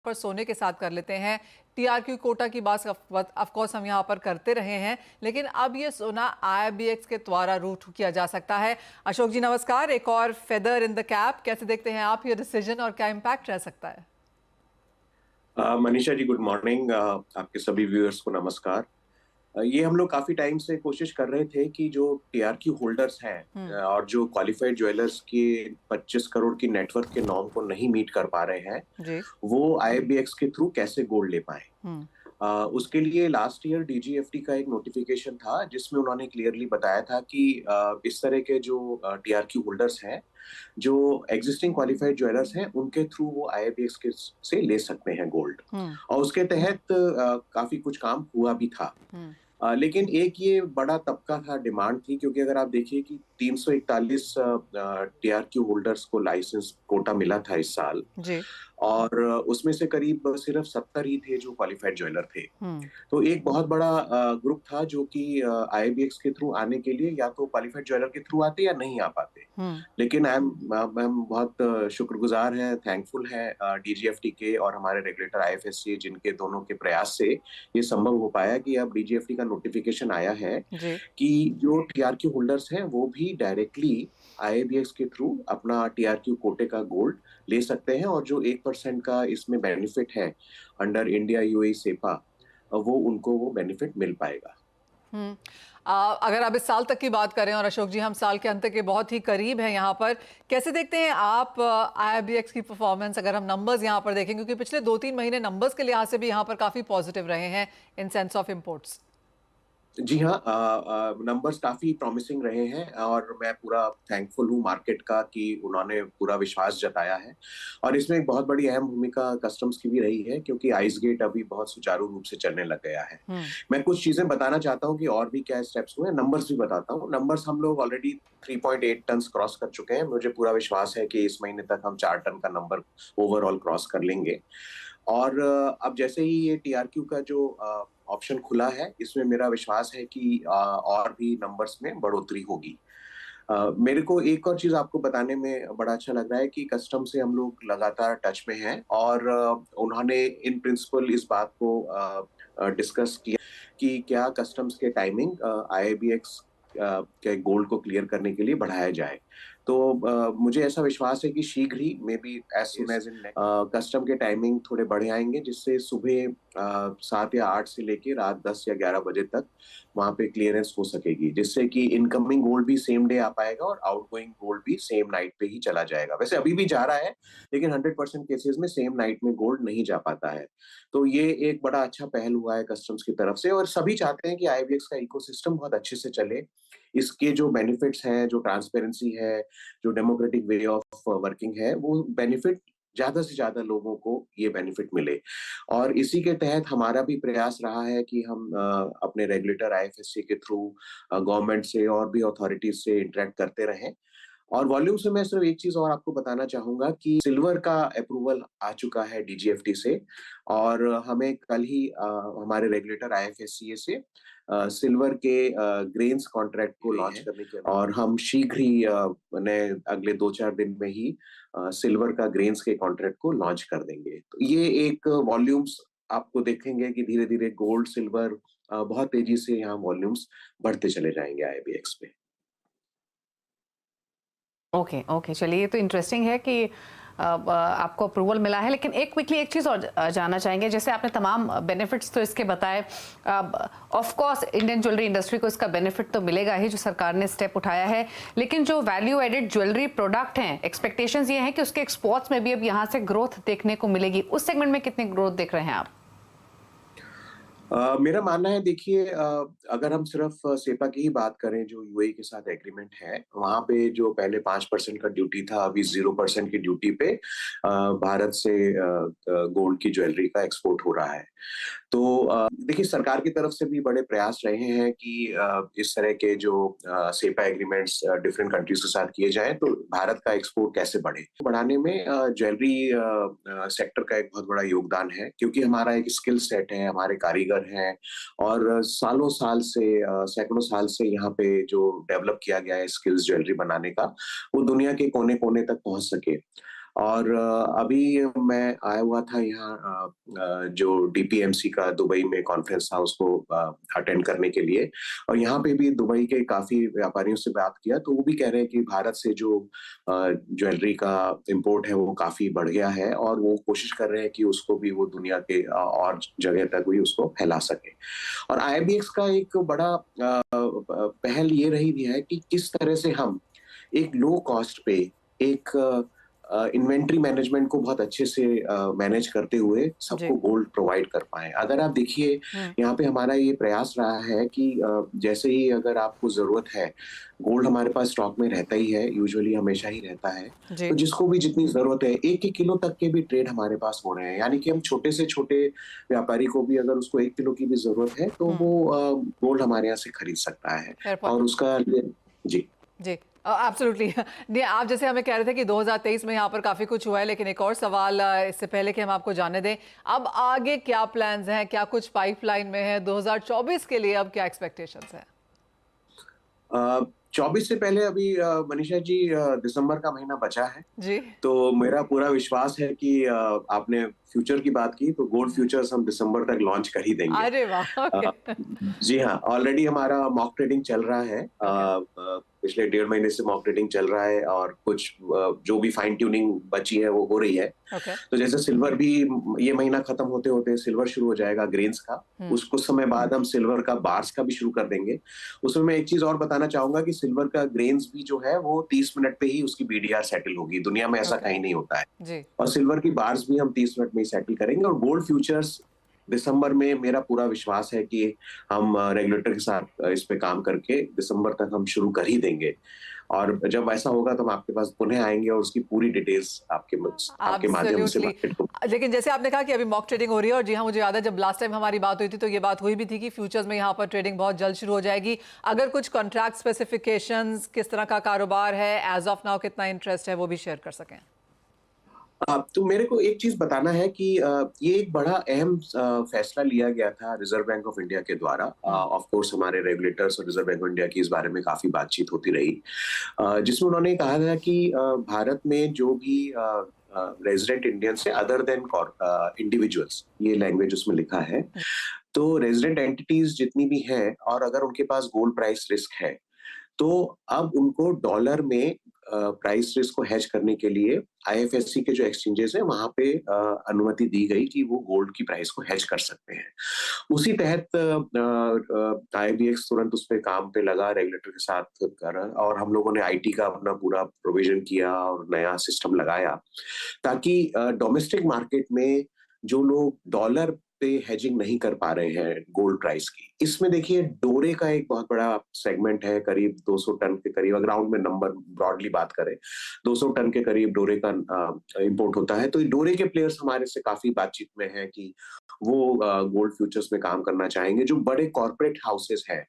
पर सोने के साथ कर लेते हैं। टीआरक्यू कोटा की बात ऑफ कोर्स हम यहाँ पर करते रहे हैं, लेकिन अब ये सोना आईबीएक्स के द्वारा रूट किया जा सकता है। अशोक जी नमस्कार, एक और फेदर इन द कैप, कैसे देखते हैं आप ये डिसीजन और क्या इम्पैक्ट रह सकता है? Manisha ji, good morning. आपके सभी व्यूअर्स को नमस्कार। ये हम लोग काफी टाइम से कोशिश कर रहे थे कि जो टीआरक्यू होल्डर्स हैं और जो क्वालिफाइड ज्वेलर्स के 25 करोड़ की नेटवर्क के नॉर्म को नहीं मीट कर पा रहे हैं, जी। वो आईबीएक्स के थ्रू कैसे गोल्ड ले पाए। हम्म। उसके लिए लास्ट ईयर डीजीएफटी का एक नोटिफिकेशन था जिसमें उन्होंने क्लियरली बताया था कि इस तरह के जो टीआरक्यू होल्डर्स हैं, जो एग्जिस्टिंग क्वालिफाइड ज्वेलर्स हैं, उनके थ्रू वो आईबीएक्स के से ले सकते हैं गोल्ड। हम्म। और उसके तहत काफी कुछ काम हुआ भी था। हम्म। लेकिन एक ये बड़ा तबका था, डिमांड थी, क्योंकि अगर आप देखिए कि 341 टीआरक्यू होल्डर्स को लाइसेंस कोटा मिला था इस साल, जी। और उसमें से करीब सिर्फ 70 ही थे जो क्वालिफाइड ज्वेलर थे। हम्म। तो एक बहुत बड़ा ग्रुप था जो कि आईबीएक्स के थ्रू आने के लिए या तो क्वालिफाइड ज्वेलर के थ्रू आते या नहीं आ पाते। हम्म। लेकिन हम बहुत शुक्रगुजार हैं, थैंकफुल हैं डीजीएफटी के और हमारे रेगुलेटर आईएफएससी, जिनके दोनों के प्रयास से ये संभव हो पाया कि अब डीजीएफटी का नोटिफिकेशन आया है जी। कि जो टीआरक्यू होल्डर्स हैं वो भी डायरेक्टली आईबीएक्स के थ्रू अपना टीआरक्यू कोटे का गोल्ड ले सकते हैं, और जो 1% का इसमें बेनिफिट है अंडर इंडिया यूएई सेपा, वो उनको वो बेनिफिट मिल पाएगा। हम्म। अगर आप इस साल तक की बात करें, और अशोक जी हम साल के अंत के बहुत ही करीब हैं यहाँ पर, कैसे देखते हैं आप आईबीएक्स की परफॉर्मेंस? अगर हम नंबर्स यहाँ पर देखें, क्योंकि पिछले 2-3 महीने नंबर्स के लिहाज से भी यहाँ पर काफी पॉजिटिव रहे हैं इन सेंस ऑफ इंपोर्ट्स। जी हाँ, नंबर्स काफी प्रॉमिसिंग रहे हैं और मैं पूरा थैंकफुल हूँ मार्केट का कि उन्होंने पूरा विश्वास जताया है। और इसमें एक बहुत बड़ी अहम भूमिका कस्टम्स की भी रही है, क्योंकि आइस गेट अभी बहुत सुचारू रूप से चलने लग गया है। हम्म। मैं कुछ चीजें बताना चाहता हूँ कि और भी क्या स्टेप्स हुए, नंबर्स भी बताता हूँ। नंबर्स हम लोग ऑलरेडी 3.8 टन क्रॉस कर चुके हैं। मुझे पूरा विश्वास है कि इस महीने तक हम 4 टन का नंबर ओवरऑल क्रॉस कर लेंगे। और अब जैसे ही ये टीआरक्यू का जो ऑप्शन खुला है, इसमें मेरा विश्वास है कि और भी नंबर्स में बढ़ोतरी होगी। मेरे को एक और चीज आपको बताने में बड़ा अच्छा लग रहा है कि कस्टम से हम लोग लगातार टच में हैं, और उन्होंने इन प्रिंसिपल इस बात को डिस्कस किया कि क्या कस्टम्स के टाइमिंग आईबीएक्स के गोल्ड को क्लियर करने के लिए बढ़ाया जाए। तो मुझे ऐसा विश्वास है कि शीघ्र ही, may be as soon as in, custom के टाइमिंग थोड़े बढ़े आएंगे, जिससे सुबह 7 या 8 से लेके रात 10 या 11 बजे तक वहां पे क्लियरेंस हो सकेगी, जिससे कि इनकमिंग गोल्ड भी सेम डे आ पाएगा और आउटगोइंग गोल्ड भी सेम नाइट पे ही चला जाएगा। वैसे अभी भी जा रहा है, लेकिन 100% केसेस में सेम नाइट में गोल्ड नहीं जा पाता है। तो ये एक बड़ा अच्छा पहल हुआ है कस्टम्स की तरफ से, और सभी चाहते हैं कि आईबीएक्स का इकोसिस्टम बहुत अच्छे से चले। इसके जो बेनिफिट्स हैं, जो ट्रांसपेरेंसी है, जो डेमोक्रेटिक वे ऑफ वर्किंग है, वो बेनिफिट ज्यादा से ज्यादा लोगों को ये बेनिफिट मिले। और इसी के तहत हमारा भी प्रयास रहा है कि हम अपने रेगुलेटर आईएफएससी के थ्रू गवर्नमेंट से और भी अथॉरिटीज से इंटरेक्ट करते रहें। और वॉल्यूम से मैं सिर्फ एक चीज और आपको बताना चाहूंगा कि सिल्वर का अप्रूवल आ चुका है डीजीएफटी से, और हमें कल ही हमारे रेगुलेटर आईएफएससीए से सिल्वर के ग्रेन्स कॉन्ट्रैक्ट को लॉन्च करने के, और हम शीघ्र ही ने अगले 2-4 दिन में ही सिल्वर का ग्रेन्स के कॉन्ट्रैक्ट को लॉन्च कर देंगे। तो ये एक वॉल्यूम्स आपको देखेंगे कि धीरे धीरे गोल्ड सिल्वर बहुत तेजी से यहाँ वॉल्यूम्स बढ़ते चले जाएंगे आईबीएक्स पे। ओके, ओके, चलिए ये तो इंटरेस्टिंग है कि आपको अप्रूवल मिला है। लेकिन एक क्विकली एक चीज़ और जानना चाहेंगे, जैसे आपने तमाम बेनिफिट्स तो इसके बताए, of course Indian jewellery industry को इसका बेनिफिट तो मिलेगा ही, जो सरकार ने स्टेप उठाया है, लेकिन जो वैल्यू एडेड ज्वेलरी प्रोडक्ट हैं, एक्सपेक्टेशंस ये हैं कि उसके एक्सपोर्ट्स में भी अब यहाँ से ग्रोथ देखने को मिलेगी। उस सेगमेंट में कितनी ग्रोथ देख रहे हैं आप? मेरा मानना है, देखिए, अगर हम सिर्फ सेपा की ही बात करें, जो यूएई के साथ एग्रीमेंट है, वहां पे जो पहले 5% का ड्यूटी था, अभी 0% की ड्यूटी पे भारत से गोल्ड की ज्वेलरी का एक्सपोर्ट हो रहा है। तो देखिए, सरकार की तरफ से भी बड़े प्रयास रहे हैं कि इस तरह के जो सेपा एग्रीमेंट्स डिफरेंट कंट्रीज के साथ किए जाएं, तो भारत का एक्सपोर्ट कैसे बढ़े। बढ़ाने में ज्वेलरी सेक्टर का एक बहुत बड़ा योगदान है, क्योंकि हमारा एक स्किल सेट है, हमारे कारीगर हैं, और सालों साल से सैकड़ों साल से यहाँ पे जो डेवलप किया गया है स्किल्स ज्वेलरी बनाने का, वो दुनिया के कोने कोने तक पहुंच सके। और अभी मैं आया हुआ था यहाँ जो डीपीएमसी का दुबई में कॉन्फ्रेंस था उसको अटेंड करने के लिए, और यहाँ पे भी दुबई के काफी व्यापारियों से बात किया तो वो भी कह रहे हैं कि भारत से जो ज्वेलरी का इंपोर्ट है वो काफी बढ़ गया है, और वो कोशिश कर रहे हैं कि उसको भी वो दुनिया के और जगह तक भी उसको फैला सके। और आईबीएक्स का एक बड़ा पहल ये रही भी है कि किस तरह से हम एक लो कॉस्ट पे एक इन्वेंट्री मैनेजमेंट को बहुत अच्छे से मैनेज करते हुए सबको गोल्ड प्रोवाइड कर पाए। अगर आप देखिए यहाँ पे हमारा ये प्रयास रहा है कि जैसे ही अगर आपको जरूरत है, गोल्ड हमारे पास स्टॉक में रहता ही है, यूजुअली हमेशा ही रहता है, तो जिसको भी जितनी जरूरत है 1-1 किलो तक के भी ट्रेड हमारे पास हो रहे हैं, यानी कि हम छोटे से छोटे व्यापारी को भी अगर उसको 1 किलो की भी जरूरत है तो वो गोल्ड हमारे यहाँ से खरीद सकता है। और उसका जी जी एब्सोल्युटली नहीं, आप जैसे हमें कह रहे थे कि 2023 में यहाँ पर काफ़ी कुछ हुआ है, लेकिन एक और सवाल इससे पहले कि हम आपको जाने दें, अब आगे क्या प्लान्स हैं, क्या कुछ पाइपलाइन में है 2024 के लिए, अब क्या एक्सपेक्टेशंस हैं? 24 से पहले अभी मनीषा जी दिसंबर का महीना बचा है जी, तो मेरा पूरा विश्वास है कि आपने फ्यूचर की बात की तो गोल्ड फ्यूचर्स हम दिसंबर तक लॉन्च कर ही देंगे। अरे वाह, ओके। जी हाँ, ऑलरेडी हमारा मॉक ट्रेडिंग चल रहा है। पिछले 1.5 महीने से मॉक ट्रेडिंग चल रहा है और कुछ जो भी फाइन ट्यूनिंग बची है वो हो रही है। तो जैसे सिल्वर भी ये महीना खत्म होते होते सिल्वर शुरू हो जाएगा ग्रेन्स का, उस कुछ समय बाद हम सिल्वर का बार्स का भी शुरू कर देंगे। उसमें मैं एक चीज और बताना चाहूंगा कि सिल्वर का ग्रेन्स भी जो है वो 30 मिनट पे ही उसकी बीडीआर सेटल होगी, दुनिया में ऐसा कहीं नहीं होता है। और सिल्वर की बार्स भी हम 30 मिनट में ही सेटल करेंगे। और गोल्ड फ्यूचर्स दिसंबर में मेरा पूरा विश्वास है कि हम रेगुलेटर के साथ इस पे काम करके दिसंबर तक हम शुरू कर ही देंगे। और जब ऐसा होगा तो हम आपके पास पुनः आएंगे और उसकी पूरी डिटेल्स आपके माध्यम से मार्केट को। लेकिन जैसे आपने कहा कि अभी मॉक ट्रेडिंग हो रही है, और जी हाँ, मुझे याद है जब लास्ट टाइम हमारी बात हुई थी तो ये बात हुई भी थी कि फ्यूचर्स में यहाँ पर ट्रेडिंग बहुत जल्द शुरू हो जाएगी। अगर कुछ कॉन्ट्रैक्ट स्पेसिफिकेशंस, किस तरह का कारोबार है, एज ऑफ नाउ कितना इंटरेस्ट है, वो भी शेयर कर सकें। तो मेरे को एक चीज बताना है कि ये एक बड़ा अहम फैसला लिया गया था रिजर्व बैंक ऑफ इंडिया के द्वारा। ऑफ कोर्स हमारे रेगुलेटर्स और रिजर्व बैंक ऑफ इंडिया की इस बारे में काफी बातचीत होती रही, जिसमें उन्होंने कहा था कि भारत में जो भी रेजिडेंट इंडियंस है अदर देन इंडिविजुअल्स, ये लैंग्वेज उसमें लिखा है, तो रेजिडेंट एंटिटीज जितनी भी हैं और अगर उनके पास गोल्ड प्राइस रिस्क है तो अब उनको डॉलर में प्राइस रिस्क को हेज करने के लिए आईएफएससी के जो एक्सचेंजेस हैं वहां पे अनुमति दी गई कि वो गोल्ड की प्राइस को हेज कर सकते हैं। उसी तहत आईबीएक्स तुरंत उस पर काम पे लगा रेगुलेटर के साथ कर, और हम लोगों ने आईटी का अपना पूरा प्रोविजन किया और नया सिस्टम लगाया ताकि डोमेस्टिक मार्केट में जो लोग डॉलर पे हेजिंग नहीं कर पा रहे हैं गोल्ड प्राइस की, इसमें देखिए डोरे का एक बहुत बड़ा सेगमेंट है, करीब 200 टन के करीब, ग्राउंड में नंबर ब्रॉडली बात करें 200 टन के करीब डोरे का इंपोर्ट होता है। तो डोरे के प्लेयर्स हमारे से काफी बातचीत में हैं कि वो गोल्ड फ्यूचर्स में काम करना चाहेंगे। जो बड़े कॉर्पोरेट हाउसेस हैं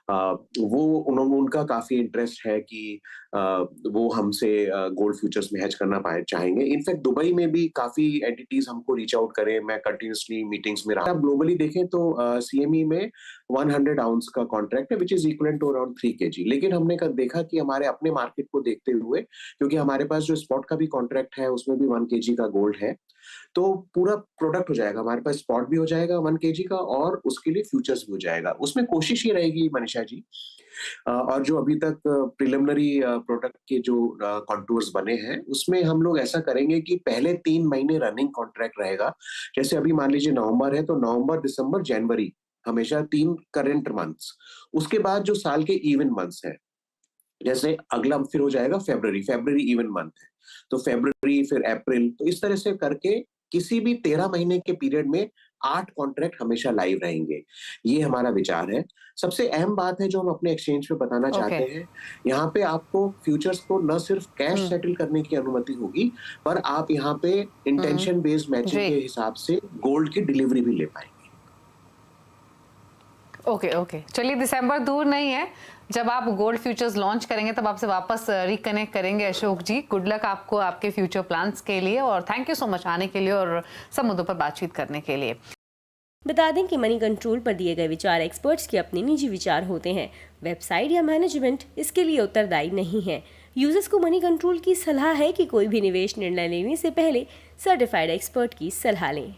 वो उनका काफी इंटरेस्ट है कि वो हमसे गोल्ड फ्यूचर्स में हेज करना चाहेंगे। इनफैक्ट दुबई में भी काफी एंटिटीज हमको रीच आउट करें, मैं कंटिन्यूसली मीटिंग्स में रहा। ग्लोबली देखें तो सीएमई में 100 आउंस का कॉन्ट्रैक्ट है which is equivalent to around 3 kg। लेकिन हमने देखा कि हमारे अपने मार्केट को देखते हुए, क्योंकि हमारे पास जो स्पॉट का भी कॉन्ट्रैक्ट है उसमें भी 1 kg का गोल्ड है, तो पूरा प्रोडक्ट हो जाएगा हमारे पास, स्पॉट भी हो जाएगा 1 kg का और उसके लिए फ्यूचर्स भी हो जाएगा। उसमें कोशिश ये रहेगी मनीषा जी, और जो अभी तक प्रिलिमिनरी प्रोडक्ट के जो कॉन्टूर्स बने हैं उसमें हम लोग ऐसा करेंगे कि पहले 3 महीने रनिंग कॉन्ट्रैक्ट रहेगा। जैसे अभी मान लीजिए नवंबर है तो नवंबर, दिसंबर, जनवरी हमेशा 3 करंट मंथ्स। उसके बाद जो साल के इवन मंथ्स हैं, जैसे अगला फिर हो जाएगा फरवरी इवन मंथ है तो फरवरी, फिर अप्रैल, तो इस तरह से करके किसी भी 13 महीने के पीरियड में 8 कॉन्ट्रैक्ट हमेशा लाइव रहेंगे। ये हमारा विचार है। सबसे अहम बात है जो हम अपने एक्सचेंज पे बताना चाहते हैं, यहाँ पे आपको फ्यूचर्स को न सिर्फ कैश सेटल करने की अनुमति होगी, पर आप यहाँ पे इंटेंशन बेस्ड मैचिंग के हिसाब से गोल्ड की डिलीवरी भी ले पाएंगे। ओके, चलिए दिसंबर दूर नहीं है, जब आप गोल्ड फ्यूचर्स लॉन्च करेंगे तब आपसे वापस रिकनेक्ट करेंगे। अशोक जी, गुड लक आपको आपके फ्यूचर प्लान्स के लिए, और थैंक यू सो मच आने के लिए और सब मुद्दों पर बातचीत करने के लिए। बता दें कि मनी कंट्रोल पर दिए गए विचार एक्सपर्ट्स के अपने निजी विचार होते हैं। वेबसाइट या मैनेजमेंट इसके लिए उत्तरदायी नहीं है। यूजर्स को मनी कंट्रोल की सलाह है कि कोई भी निवेश निर्णय लेने से पहले सर्टिफाइड एक्सपर्ट की सलाह लें।